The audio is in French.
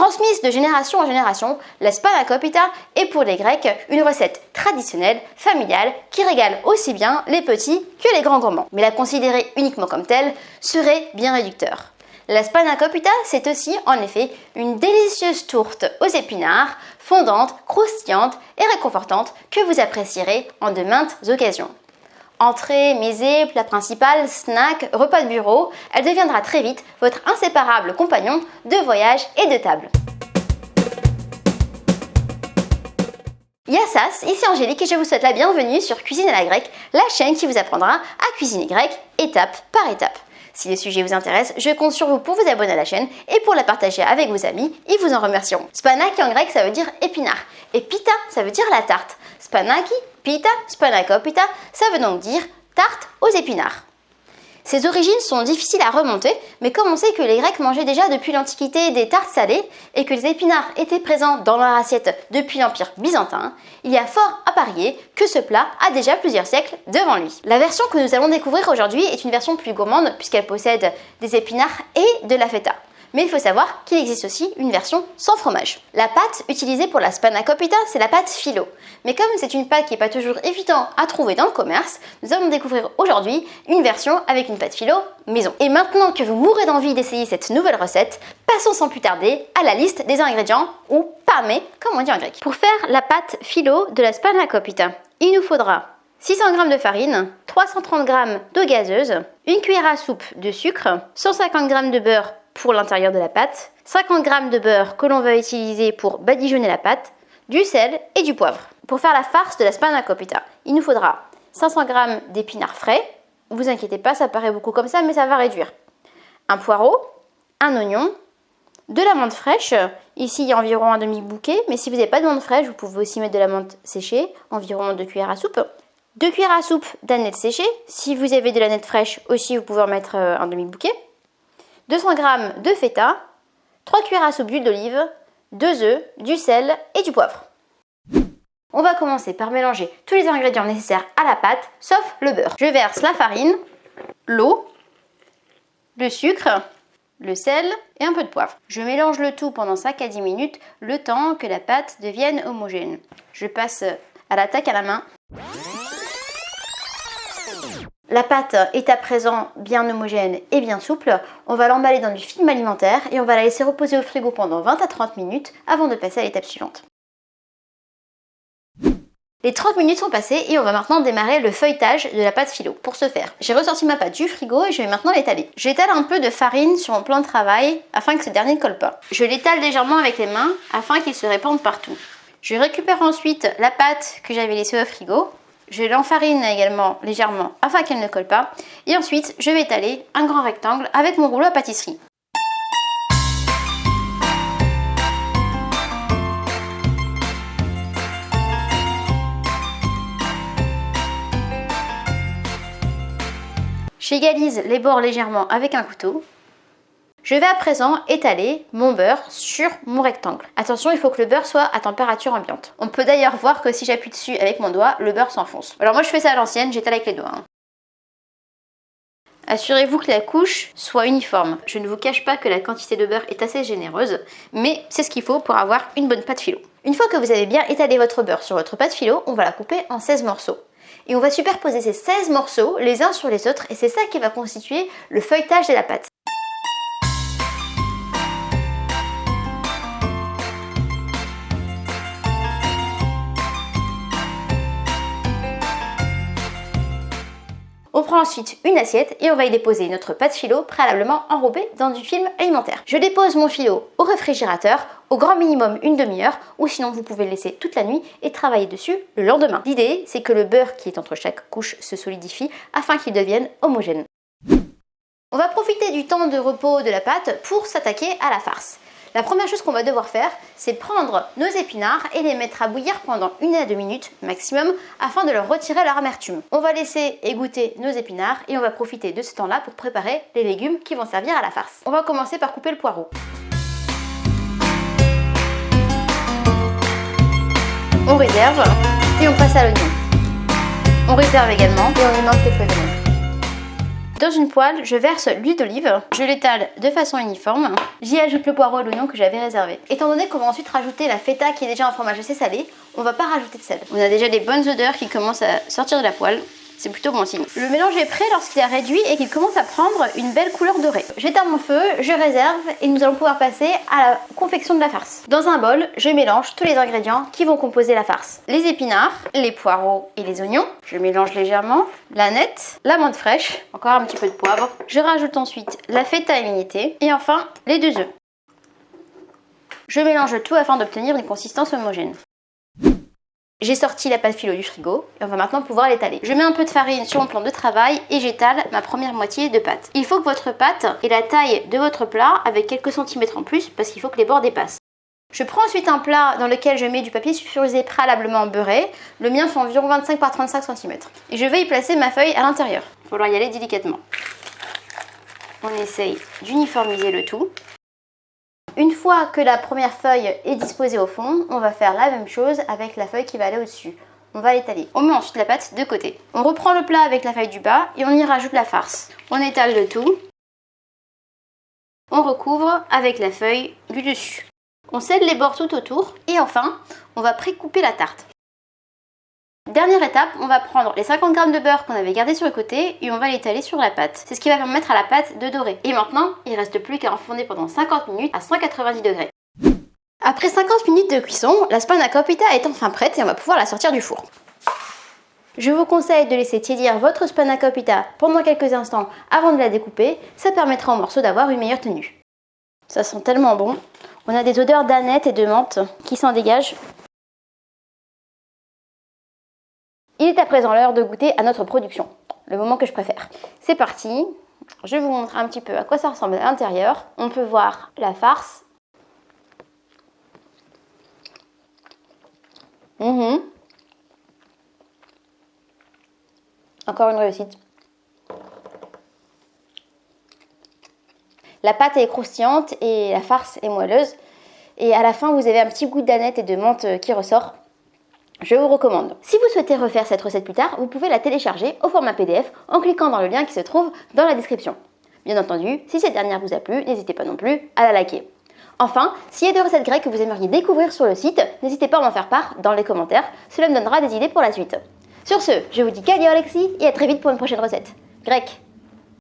Transmise de génération en génération, la spanakopita est pour les Grecs une recette traditionnelle, familiale, qui régale aussi bien les petits que les grands gourmands. Mais la considérer uniquement comme telle serait bien réducteur. La spanakopita, c'est aussi, en effet, une délicieuse tourte aux épinards, fondante, croustillante et réconfortante que vous apprécierez en de maintes occasions. Entrée, mésée, plat principal, snack, repas de bureau, elle deviendra très vite votre inséparable compagnon de voyage et de table. Yassas, ici Angélique et je vous souhaite la bienvenue sur Cuisine à la grecque, la chaîne qui vous apprendra à cuisiner grec étape par étape. Si le sujet vous intéresse, je compte sur vous pour vous abonner à la chaîne et pour la partager avec vos amis, ils vous en remercieront. Spanaki en grec ça veut dire épinard et pita ça veut dire la tarte. Spanaki, pita, spanakopita, ça veut donc dire tarte aux épinards. Ces origines sont difficiles à remonter, mais comme on sait que les Grecs mangeaient déjà depuis l'Antiquité des tartes salées et que les épinards étaient présents dans leur assiette depuis l'Empire byzantin, il y a fort à parier que ce plat a déjà plusieurs siècles devant lui. La version que nous allons découvrir aujourd'hui est une version plus gourmande puisqu'elle possède des épinards et de la feta. Mais il faut savoir qu'il existe aussi une version sans fromage. La pâte utilisée pour la spanakopita, c'est la pâte philo. Mais comme c'est une pâte qui n'est pas toujours évidente à trouver dans le commerce, nous allons découvrir aujourd'hui une version avec une pâte philo maison. Et maintenant que vous mourrez d'envie d'essayer cette nouvelle recette, passons sans plus tarder à la liste des ingrédients, ou pâmé comme on dit en grec. Pour faire la pâte philo de la spanakopita, il nous faudra 600 g de farine, 330 g d'eau gazeuse, une cuillère à soupe de sucre, 150 g de beurre pour l'intérieur de la pâte, 50 g de beurre que l'on va utiliser pour badigeonner la pâte, du sel et du poivre. Pour faire la farce de la spanakopita, il nous faudra 500 g d'épinards frais. Vous inquiétez pas, ça paraît beaucoup comme ça, mais ça va réduire. Un poireau, un oignon, de la menthe fraîche. Ici, il y a environ un demi-bouquet, mais si vous n'avez pas de menthe fraîche, vous pouvez aussi mettre de la menthe séchée, environ 2 cuillères à soupe. 2 cuillères à soupe d'aneth séchée. Si vous avez de l'aneth fraîche aussi, vous pouvez en mettre un demi-bouquet. 200 g de feta, 3 cuillères à soupe d'huile d'olive, 2 œufs, du sel et du poivre. On va commencer par mélanger tous les ingrédients nécessaires à la pâte, sauf le beurre. Je verse la farine, l'eau, le sucre, le sel et un peu de poivre. Je mélange le tout pendant 5 à 10 minutes, le temps que la pâte devienne homogène. Je passe à l'attaque à la main. La pâte est à présent bien homogène et bien souple. On va l'emballer dans du film alimentaire et on va la laisser reposer au frigo pendant 20 à 30 minutes avant de passer à l'étape suivante. Les 30 minutes sont passées et on va maintenant démarrer le feuilletage de la pâte philo. Pour ce faire, j'ai ressorti ma pâte du frigo et je vais maintenant l'étaler. J'étale un peu de farine sur mon plan de travail afin que ce dernier ne colle pas. Je l'étale légèrement avec les mains afin qu'il se répande partout. Je récupère ensuite la pâte que j'avais laissée au frigo. Je l'enfarine également légèrement afin qu'elle ne colle pas. Et ensuite, je vais étaler un grand rectangle avec mon rouleau à pâtisserie. J'égalise les bords légèrement avec un couteau. Je vais à présent étaler mon beurre sur mon rectangle. Attention, il faut que le beurre soit à température ambiante. On peut d'ailleurs voir que si j'appuie dessus avec mon doigt, le beurre s'enfonce. Alors moi je fais ça à l'ancienne, j'étale avec les doigts. Assurez-vous que la couche soit uniforme. Je ne vous cache pas que la quantité de beurre est assez généreuse, mais c'est ce qu'il faut pour avoir une bonne pâte philo. Une fois que vous avez bien étalé votre beurre sur votre pâte philo, on va la couper en 16 morceaux. Et on va superposer ces 16 morceaux les uns sur les autres et c'est ça qui va constituer le feuilletage de la pâte. On prend ensuite une assiette et on va y déposer notre pâte philo préalablement enrobée dans du film alimentaire. Je dépose mon philo au réfrigérateur, au grand minimum une demi-heure, ou sinon vous pouvez le laisser toute la nuit et travailler dessus le lendemain. L'idée, c'est que le beurre qui est entre chaque couche se solidifie afin qu'il devienne homogène. On va profiter du temps de repos de la pâte pour s'attaquer à la farce. La première chose qu'on va devoir faire, c'est prendre nos épinards et les mettre à bouillir pendant 1 à 2 minutes maximum afin de leur retirer leur amertume. On va laisser égoutter nos épinards et on va profiter de ce temps-là pour préparer les légumes qui vont servir à la farce. On va commencer par couper le poireau. On réserve et on passe à l'oignon. On réserve également et on émince les feuilles d'oignon. Dans une poêle, je verse l'huile d'olive, je l'étale de façon uniforme. J'y ajoute le poireau et l'oignon que j'avais réservé. Étant donné qu'on va ensuite rajouter la feta qui est déjà un fromage assez salé, on va pas rajouter de sel. On a déjà des bonnes odeurs qui commencent à sortir de la poêle. C'est plutôt bon signe. Le mélange est prêt lorsqu'il a réduit et qu'il commence à prendre une belle couleur dorée. J'éteins mon feu, je réserve et nous allons pouvoir passer à la confection de la farce. Dans un bol, je mélange tous les ingrédients qui vont composer la farce. Les épinards, les poireaux et les oignons. Je mélange légèrement. La nette, la menthe fraîche, encore un petit peu de poivre. Je rajoute ensuite la feta émiettée et enfin les 2 œufs. Je mélange tout afin d'obtenir une consistance homogène. J'ai sorti la pâte philo du frigo et on va maintenant pouvoir l'étaler. Je mets un peu de farine sur mon plan de travail et j'étale ma première moitié de pâte. Il faut que votre pâte ait la taille de votre plat avec quelques centimètres en plus parce qu'il faut que les bords dépassent. Je prends ensuite un plat dans lequel je mets du papier sulfurisé préalablement beurré. Le mien fait environ 25 par 35 cm. Et je vais y placer ma feuille à l'intérieur. Il va falloir y aller délicatement. On essaye d'uniformiser le tout. Une fois que la première feuille est disposée au fond, on va faire la même chose avec la feuille qui va aller au-dessus. On va l'étaler. On met ensuite la pâte de côté. On reprend le plat avec la feuille du bas et on y rajoute la farce. On étale le tout. On recouvre avec la feuille du dessus. On scelle les bords tout autour et enfin, on va pré-couper la tarte. Dernière étape, on va prendre les 50 g de beurre qu'on avait gardé sur le côté et on va l'étaler sur la pâte. C'est ce qui va permettre à la pâte de dorer. Et maintenant, il ne reste plus qu'à enfourner pendant 50 minutes à 190 degrés. Après 50 minutes de cuisson, la spanakopita est enfin prête et on va pouvoir la sortir du four. Je vous conseille de laisser tiédir votre spanakopita pendant quelques instants avant de la découper. Ça permettra aux morceaux d'avoir une meilleure tenue. Ça sent tellement bon. On a des odeurs d'aneth et de menthe qui s'en dégagent. Il est à présent l'heure de goûter à notre production, le moment que je préfère. C'est parti, je vous montre un petit peu à quoi ça ressemble à l'intérieur. On peut voir la farce. Encore une réussite. La pâte est croustillante et la farce est moelleuse. Et à la fin, vous avez un petit goût d'aneth et de menthe qui ressort. Je vous recommande. Si vous souhaitez refaire cette recette plus tard, vous pouvez la télécharger au format PDF en cliquant dans le lien qui se trouve dans la description. Bien entendu, si cette dernière vous a plu, n'hésitez pas non plus à la liker. Enfin, s'il y a des recettes grecques que vous aimeriez découvrir sur le site, n'hésitez pas à m'en faire part dans les commentaires, cela me donnera des idées pour la suite. Sur ce, je vous dis Kalli Alexis et à très vite pour une prochaine recette grecque.